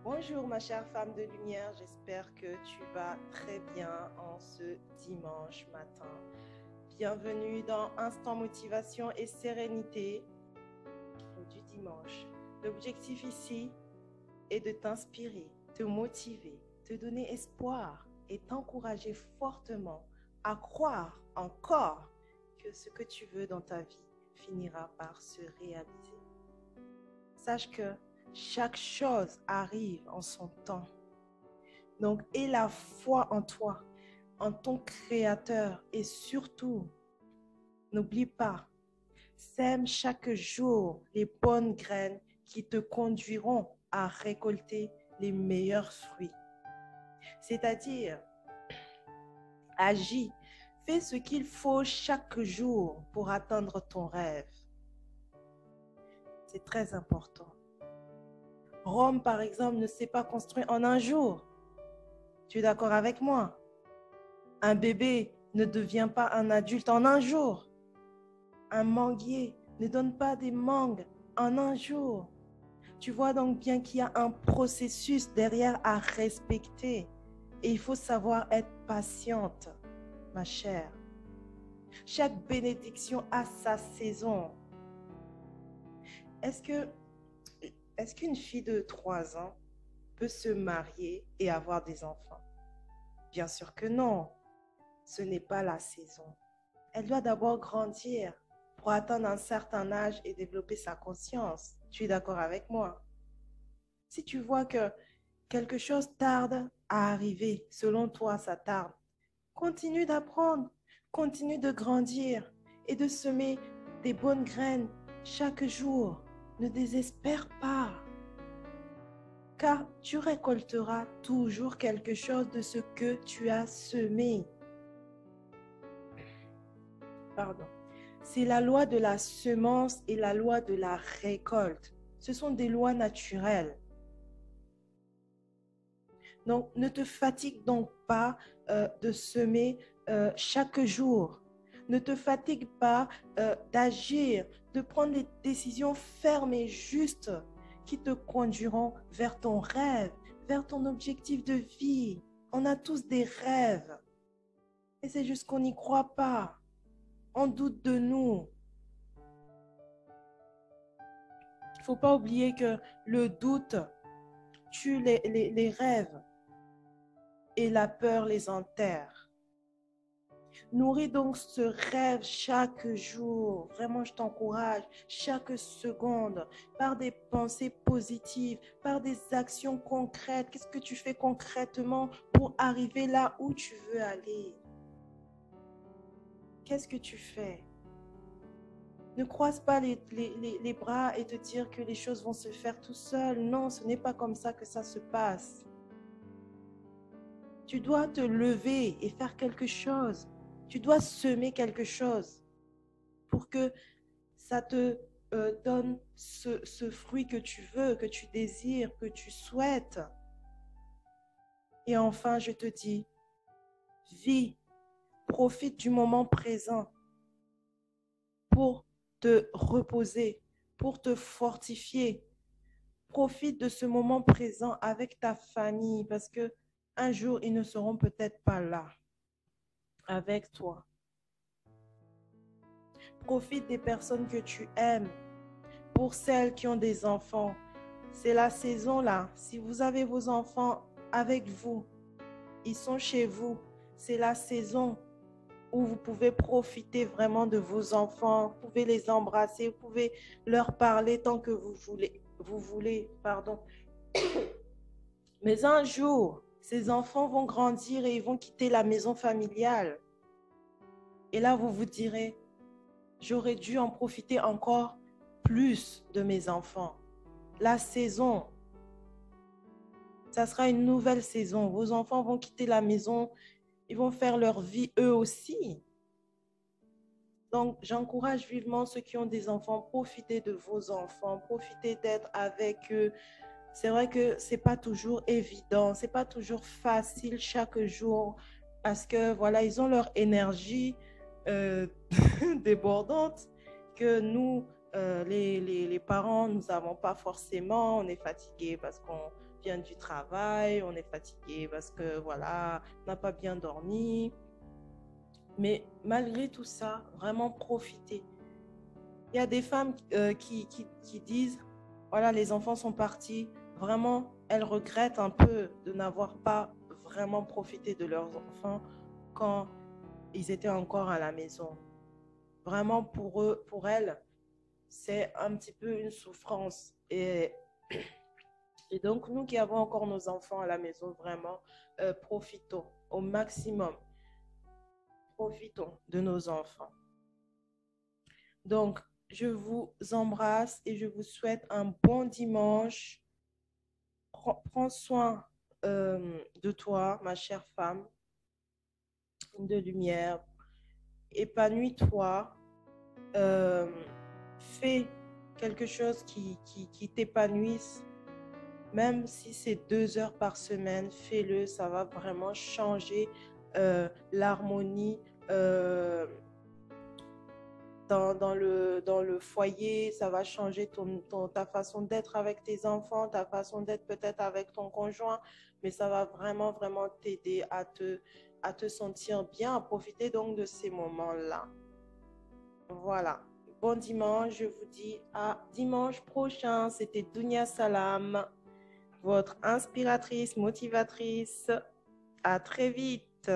Bonjour ma chère femme de lumière, j'espère que tu vas très bien en ce dimanche matin. Bienvenue dans Instant Motivation et Sérénité du dimanche. L'objectif ici est de t'inspirer, te motiver, te donner espoir et t'encourager fortement à croire encore que ce que tu veux dans ta vie finira par se réaliser. Sache que chaque chose arrive en son temps. Donc, aie la foi en toi, en ton Créateur et surtout, n'oublie pas, sème chaque jour les bonnes graines qui te conduiront à récolter les meilleurs fruits. C'est-à-dire, agis, fais ce qu'il faut chaque jour pour atteindre ton rêve. C'est très important. Rome, par exemple, ne s'est pas construit en un jour. Tu es d'accord avec moi? Un bébé ne devient pas un adulte en un jour. Un manguier ne donne pas des mangues en un jour. Tu vois donc bien qu'il y a un processus derrière à respecter. Et il faut savoir être patiente, ma chère. Chaque bénédiction a sa saison. Est-ce qu'une fille de 3 ans peut se marier et avoir des enfants? Bien sûr que non. Ce n'est pas la saison. Elle doit d'abord grandir pour atteindre un certain âge et développer sa conscience. Tu es d'accord avec moi? Si tu vois que quelque chose tarde à arriver, selon toi, ça tarde, continue d'apprendre, continue de grandir et de semer des bonnes graines chaque jour. Ne désespère pas, car tu récolteras toujours quelque chose de ce que tu as semé. Pardon. C'est la loi de la semence et la loi de la récolte. Ce sont des lois naturelles. Donc, ne te fatigue donc pas de semer chaque jour. Ne te fatigue pas d'agir, de prendre des décisions fermes et justes qui te conduiront vers ton rêve, vers ton objectif de vie. On a tous des rêves. Et c'est juste qu'on n'y croit pas. On doute de nous. Il ne faut pas oublier que le doute tue les rêves et la peur les enterre. Nourris donc ce rêve chaque jour. Vraiment, je t'encourage chaque seconde par des pensées positives, par des actions concrètes. Qu'est-ce que tu fais concrètement pour arriver là où tu veux aller? Qu'est-ce que tu fais? Ne croise pas les bras et te dire que les choses vont se faire tout seul. Non, ce n'est pas comme ça que ça se passe. Tu dois te lever et faire quelque chose. Tu dois semer quelque chose pour que ça te donne ce fruit que tu veux, que tu désires, que tu souhaites. Et enfin, je te dis, vis, profite du moment présent pour te reposer, pour te fortifier. Profite de ce moment présent avec ta famille parce que un jour, ils ne seront peut-être pas là avec toi. Profite des personnes que tu aimes. Pour celles qui ont des enfants, c'est la saison là. Si vous avez vos enfants avec vous, ils sont chez vous, c'est la saison où vous pouvez profiter vraiment de vos enfants, vous pouvez les embrasser, vous pouvez leur parler tant que vous voulez, pardon. Mais un jour, ces enfants vont grandir et ils vont quitter la maison familiale. Et là, vous vous direz, j'aurais dû en profiter encore plus de mes enfants. La saison, ça sera une nouvelle saison. Vos enfants vont quitter la maison, ils vont faire leur vie eux aussi. Donc, j'encourage vivement ceux qui ont des enfants, profitez de vos enfants, profitez d'être avec eux. C'est vrai que c'est pas toujours évident, c'est pas toujours facile chaque jour parce que voilà, ils ont leur énergie débordante que nous, les parents, nous n'avons pas forcément. On est fatigué parce qu'on vient du travail, on est fatigué parce que voilà, on n'a pas bien dormi. Mais malgré tout ça, vraiment profiter. Il y a des femmes qui disent, voilà, les enfants sont partis. Vraiment, elles regrettent un peu de n'avoir pas vraiment profité de leurs enfants quand ils étaient encore à la maison. Vraiment, pour eux, pour elles, c'est un petit peu une souffrance. Et donc, nous qui avons encore nos enfants à la maison, vraiment, profitons au maximum. Profitons de nos enfants. Donc, je vous embrasse et je vous souhaite un bon dimanche. Prends soin de toi, ma chère femme de lumière. Épanouis-toi. Fais quelque chose qui t'épanouisse. Même si c'est 2 heures par semaine, fais-le. Ça va vraiment changer l'harmonie dans le foyer. Ça va changer ta façon d'être avec tes enfants, ta façon d'être peut-être avec ton conjoint. Mais ça va vraiment, vraiment t'aider à te sentir bien, à profiter donc de ces moments-là. Voilà. Bon dimanche, je vous dis à dimanche prochain. C'était Dunia Salam, votre inspiratrice, motivatrice. À très vite.